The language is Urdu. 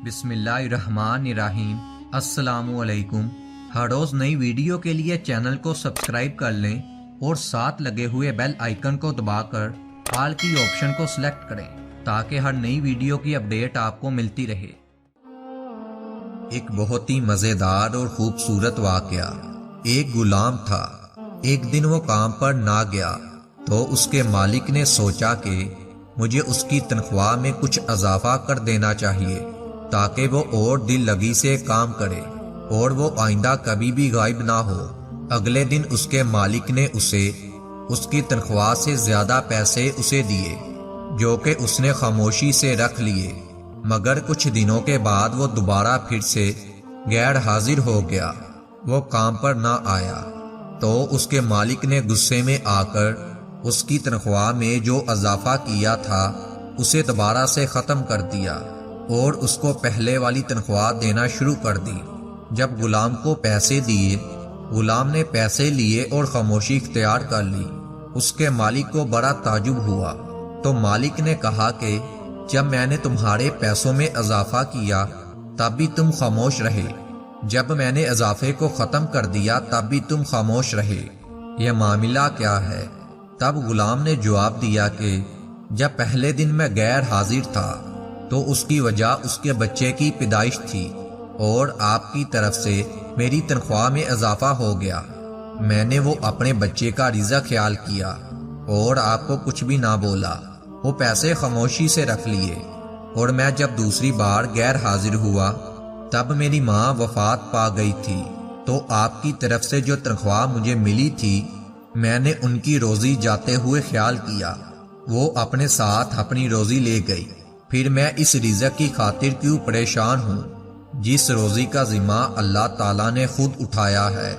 بسم اللہ الرحمن الرحیم۔ السلام علیکم۔ ہر روز نئی ویڈیو کے لیے چینل کو سبسکرائب کر لیں اور ساتھ لگے ہوئے بیل آئیکن کو دبا کر آل کی آپشن کو سلیکٹ کریں تاکہ ہر نئی ویڈیو کی اپڈیٹ آپ کو ملتی رہے۔ ایک بہت ہی مزیدار اور خوبصورت واقعہ۔ ایک غلام تھا۔ ایک دن وہ کام پر نہ گیا تو اس کے مالک نے سوچا کہ مجھے اس کی تنخواہ میں کچھ اضافہ کر دینا چاہیے تاکہ وہ اور دل لگی سے کام کرے اور وہ آئندہ کبھی بھی غائب نہ ہو۔ اگلے دن اس کے مالک نے اسے اس کی تنخواہ سے زیادہ پیسے اسے دیے جو کہ اس نے خاموشی سے رکھ لیے، مگر کچھ دنوں کے بعد وہ دوبارہ پھر سے غیر حاضر ہو گیا۔ وہ کام پر نہ آیا تو اس کے مالک نے غصے میں آ کر اس کی تنخواہ میں جو اضافہ کیا تھا اسے دوبارہ سے ختم کر دیا اور اس کو پہلے والی تنخواہ دینا شروع کر دی۔ جب غلام کو پیسے دیے، غلام نے پیسے لیے اور خاموشی اختیار کر لی۔ اس کے مالک کو بڑا تعجب ہوا تو مالک نے کہا کہ جب میں نے تمہارے پیسوں میں اضافہ کیا تب بھی تم خاموش رہے، جب میں نے اضافے کو ختم کر دیا تب بھی تم خاموش رہے، یہ معاملہ کیا ہے؟ تب غلام نے جواب دیا کہ جب پہلے دن میں غیر حاضر تھا تو اس کی وجہ اس کے بچے کی پیدائش تھی اور آپ کی طرف سے میری تنخواہ میں اضافہ ہو گیا۔ میں نے وہ اپنے بچے کا رزق خیال کیا اور آپ کو کچھ بھی نہ بولا، وہ پیسے خاموشی سے رکھ لیے، اور میں جب دوسری بار غیر حاضر ہوا تب میری ماں وفات پا گئی تھی، تو آپ کی طرف سے جو تنخواہ مجھے ملی تھی میں نے ان کی روزی جاتے ہوئے خیال کیا، وہ اپنے ساتھ اپنی روزی لے گئی، پھر میں اس رزق کی خاطر کیوں پریشان ہوں جس روزی کا ذمہ اللہ تعالیٰ نے خود اٹھایا ہے۔